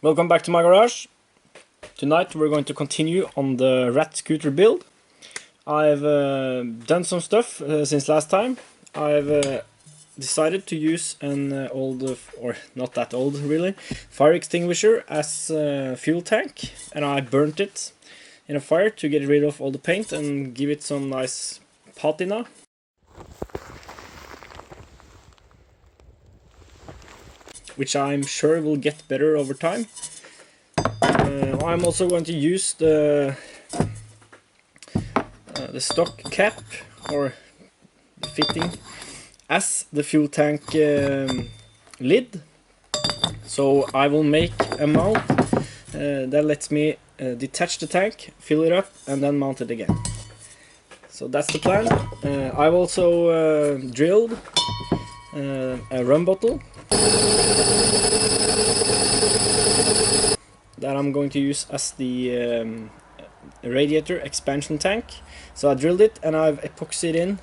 Welcome back to my garage. Tonight we're going to continue on the rat scooter build. I've done some stuff since last time. I've decided to use an old, or not that old really, fire extinguisher as a fuel tank, and I burnt it in a fire to get rid of all the paint and give it some nice patina. Which I'm sure will get better over time. I'm also going to use the stock cap or the fitting as the fuel tank lid. So I will make a mount that lets me detach the tank, fill it up, and then mount it again. So that's the plan. I've also drilled a rum bottle that I'm going to use as the radiator expansion tank. So I drilled it and I've epoxied in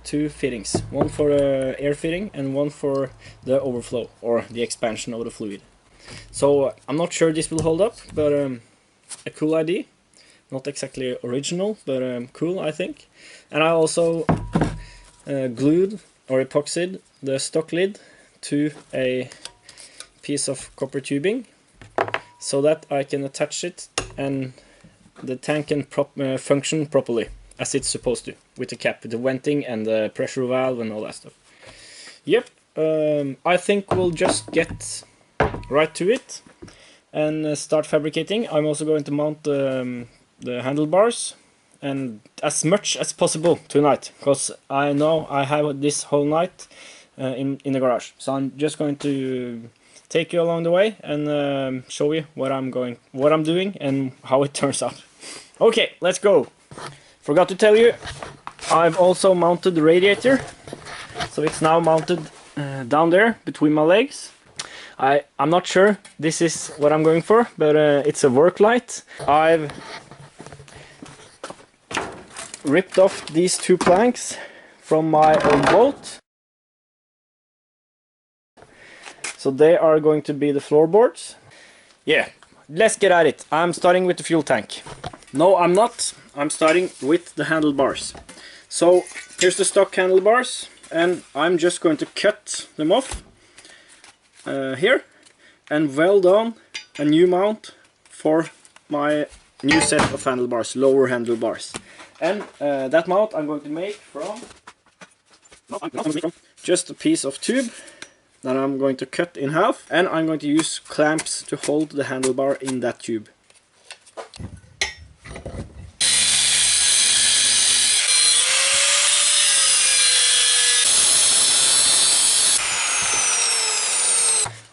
two fittings, one for air fitting and one for the overflow or the expansion of the fluid. So I'm not sure this will hold up, but a cool idea. Not exactly original, but cool, I think. And I also glued or epoxied the stock lid to a piece of copper tubing so that I can attach it and the tank can function properly as it's supposed to, with the cap, the venting and the pressure valve and all that stuff. Yep, I think we'll just get right to it and start fabricating. I'm also going to mount the handlebars, and as much as possible tonight, because I know I have this whole night in the garage. So I'm just going to take you along the way and show you what I'm doing and how it turns out. Okay, let's go. Forgot to tell you, I've also mounted the radiator, so it's now mounted down there between my legs. I'm not sure this is what I'm going for, but it's a work light. I've ripped off these two planks from my old boat. So they are going to be the floorboards. Yeah, let's get at it. I'm starting with the fuel tank. No, I'm not. I'm starting with the handlebars. So here's the stock handlebars, and I'm just going to cut them off here and weld on a new mount for my new set of handlebars, lower handlebars. And that mount I'm going to make from just a piece of tube that I'm going to cut in half, and I'm going to use clamps to hold the handlebar in that tube.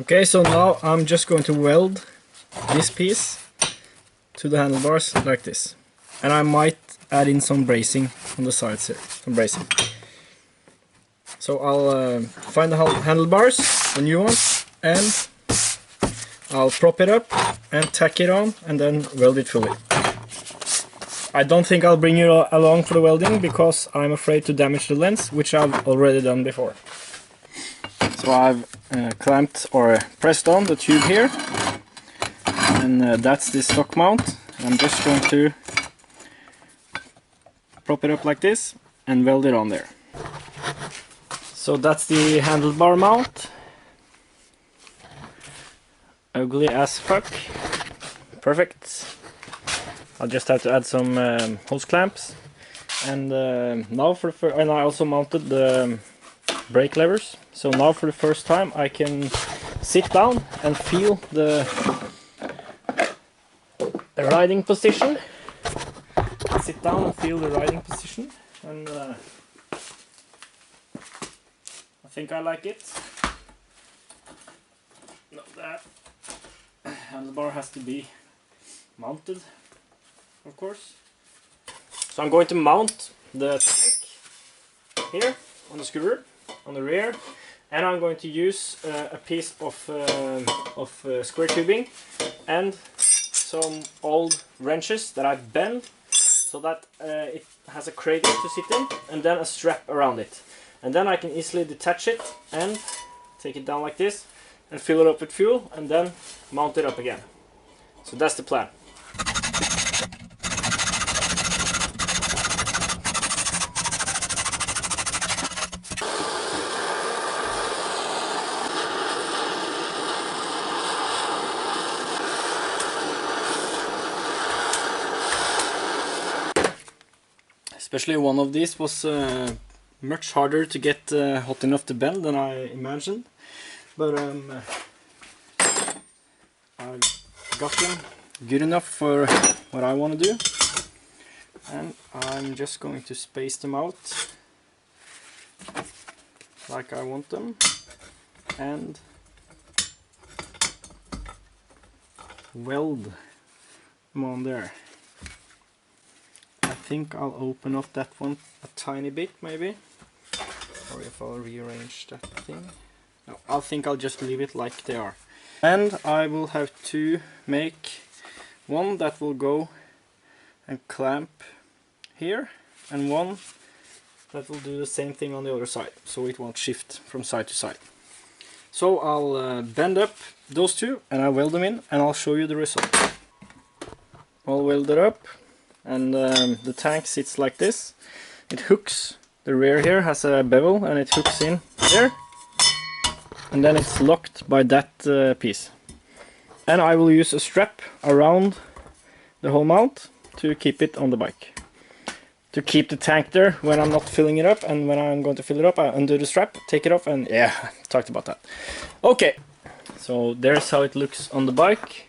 Okay, so now I'm just going to weld this piece to the handlebars like this, and I might add in some bracing on the sides here, some bracing. So I'll find the handlebars, the new ones, and I'll prop it up and tack it on and then weld it fully. I don't think I'll bring you along for the welding because I'm afraid to damage the lens, which I've already done before. So I've clamped or pressed on the tube here, and that's the stock mount. I'm just going to prop it up like this and weld it on there. So that's the handlebar mount. Ugly as fuck. Perfect. I'll just have to add some hose clamps. And now and I also mounted the brake levers. So now for the first time I can sit down and feel the riding position. Sit down and feel the riding position, and I think I like it. No, that handlebar has to be mounted, of course. So I'm going to mount the tank here on the screwer on the rear, and I'm going to use a piece of square tubing and some old wrenches that I've bent so that it has a cradle to sit in, and then a strap around it. And then I can easily detach it and take it down like this and fill it up with fuel and then mount it up again. So that's the plan. Especially one of these was much harder to get hot enough to bend than I imagined, but I got them good enough for what I want to do, and I'm just going to space them out like I want them and weld them on there. I think I'll open up that one a tiny bit, maybe, or if I'll rearrange that thing. No, I think I'll just leave it like they are. And I will have to make one that will go and clamp here, and one that will do the same thing on the other side, so it won't shift from side to side. So I'll bend up those two and I'll weld them in, and I'll show you the result. I'll weld it up, and the tank sits like this. It hooks, the rear here has a bevel and it hooks in there, and then it's locked by that piece. And I will use a strap around the whole mount to keep it on the bike, to keep the tank there when I'm not filling it up, and when I'm going to fill it up I undo the strap, take it off, and yeah, talked about that. Okay, so there's how it looks on the bike,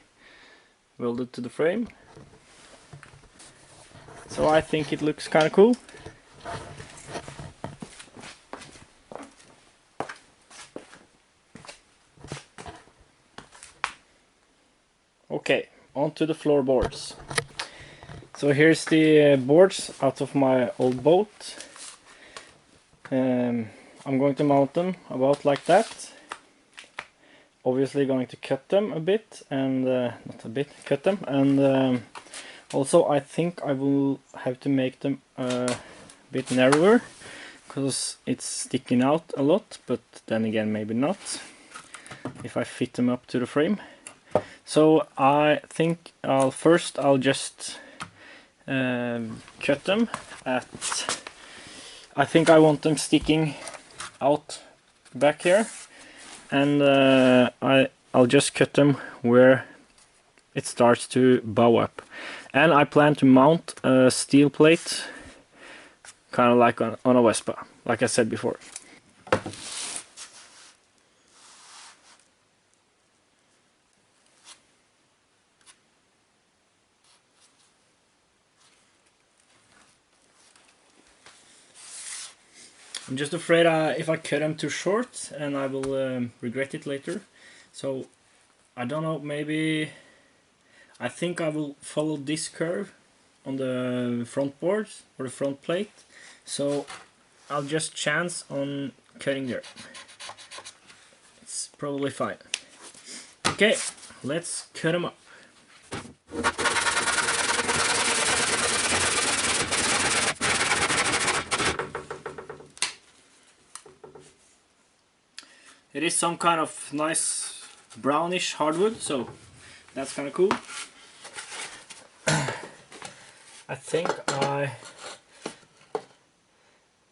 welded to the frame. So I think it looks kind of cool. Okay, on to the floorboards. So here's the boards out of my old boat. I'm going to mount them about like that. Obviously going to cut them a bit, and not a bit, cut them, and also I think I will have to make them a bit narrower, because it's sticking out a lot, but then again maybe not, if I fit them up to the frame. So I think I'll just cut them at, I think I want them sticking out back here, and I'll just cut them where it starts to bow up. And I plan to mount a steel plate, kind of like on a Vespa, like I said before. I'm just afraid if I cut them too short, and I will regret it later. So I don't know, maybe I think I will follow this curve on the front boards or the front plate. So I'll just chance on cutting there. It's probably fine. Okay, let's cut them up. It is some kind of nice brownish hardwood, so that's kind of cool. I think I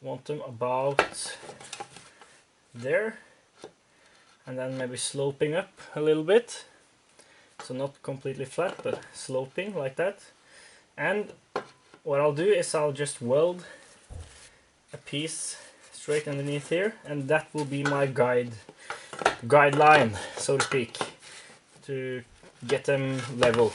want them about there, and then maybe sloping up a little bit, so not completely flat but sloping like that. And what I'll do is I'll just weld a piece straight underneath here, and that will be my guideline, so to speak, to get them level.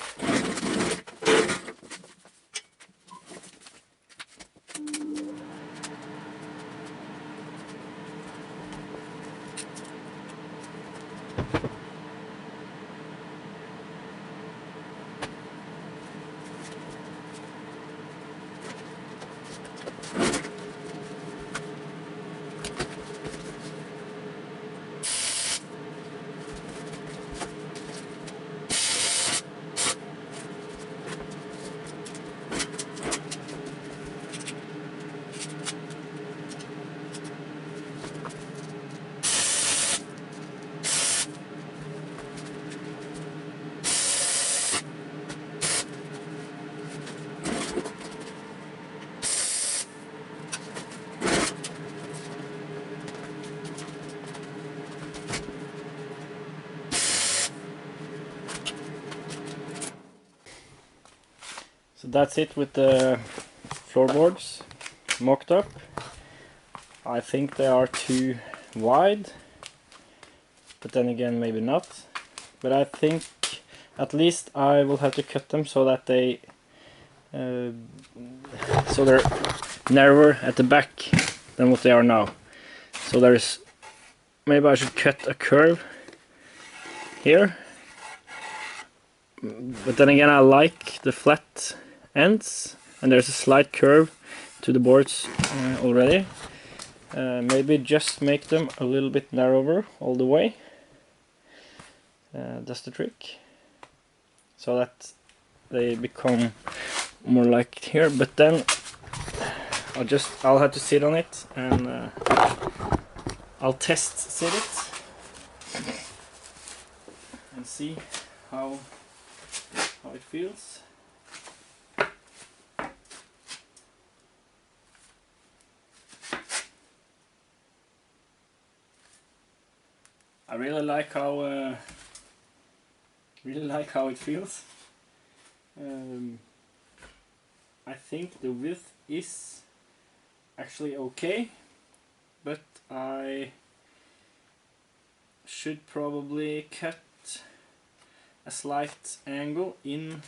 So that's it with the floorboards mocked up. I think they are too wide, but then again maybe not. But I think at least I will have to cut them so that they so they're narrower at the back than what they are now. So there's, maybe I should cut a curve here, but then again I like the flat ends, and there's a slight curve to the boards already. Maybe just make them a little bit narrower all the way. That's the trick, so that they become more like here. But then I'll have to sit on it, and I'll test sit it and see how it feels. I really like how it feels. I think the width is actually okay, but I should probably cut a slight angle in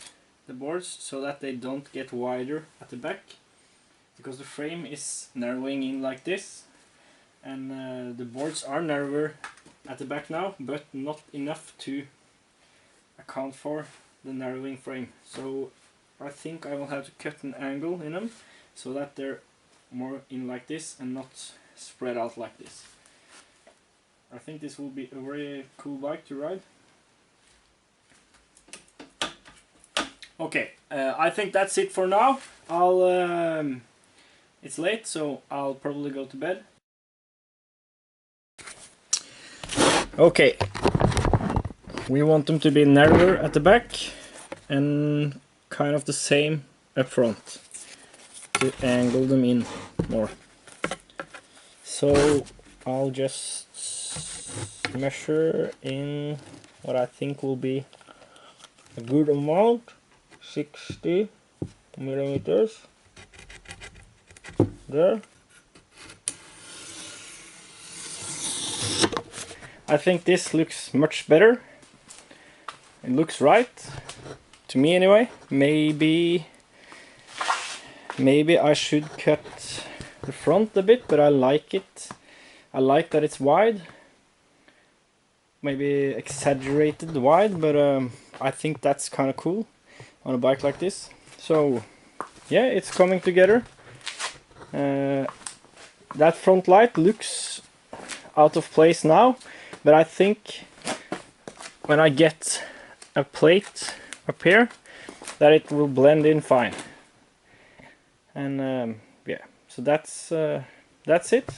the boards so that they don't get wider at the back, because the frame is narrowing in like this, and the boards are narrower at the back now, but not enough to account for the narrowing frame. So I think I will have to cut an angle in them so that they're more in like this and not spread out like this. I think this will be a very cool bike to ride. Okay, I think that's it for now. It's late, so I'll probably go to bed. Okay, we want them to be narrower at the back and kind of the same up front to angle them in more. So I'll just measure in what I think will be a good amount, 60 millimeters there. I think this looks much better. It looks right to me anyway. Maybe I should cut the front a bit, but I like it. I like that it's wide. Maybe exaggerated wide, but I think that's kind of cool on a bike like this. So yeah, it's coming together. That front light looks out of place now, but I think when I get a plate up here that it will blend in fine. And yeah, so that's it.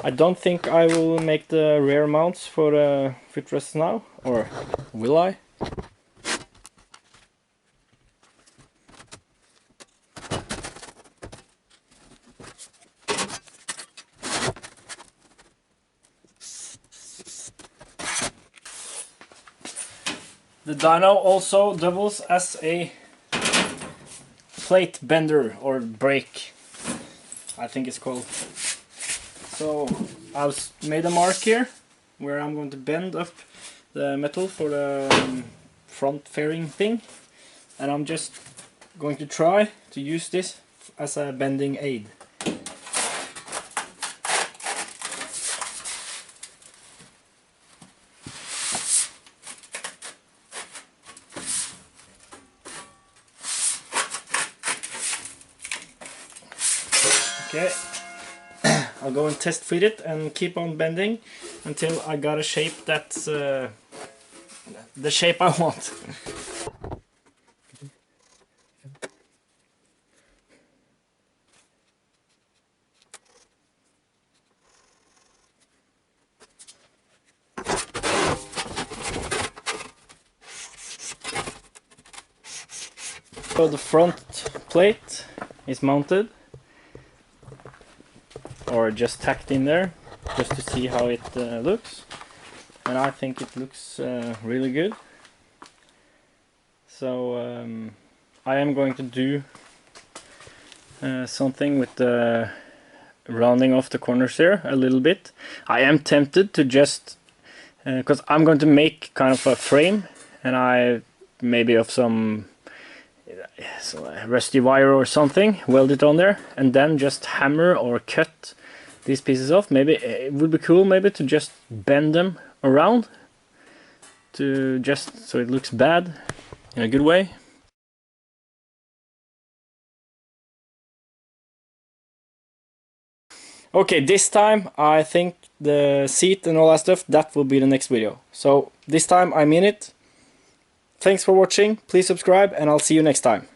I don't think I will make the rear mounts for the footrests now, or will I? The dyno also doubles as a plate bender or brake, I think it's called. So I've made a mark here where I'm going to bend up the metal for the front fairing thing, and I'm just going to try to use this as a bending aid. Okay, I'll go and test fit it and keep on bending until I got a shape that's the shape I want. So the front plate is mounted, or just tacked in there, just to see how it looks, and I think it looks really good. So I am going to do something with the rounding off the corners here a little bit. I am tempted to just because I'm going to make kind of a frame, and I maybe of some rusty wire or something, weld it on there, and then just hammer or cut these pieces off. Maybe it would be cool maybe to just bend them around to just so it looks bad in a good way. Okay, this time I think the seat and all that stuff, that will be the next video. So this time I mean it. Thanks for watching, please subscribe, and I'll see you next time.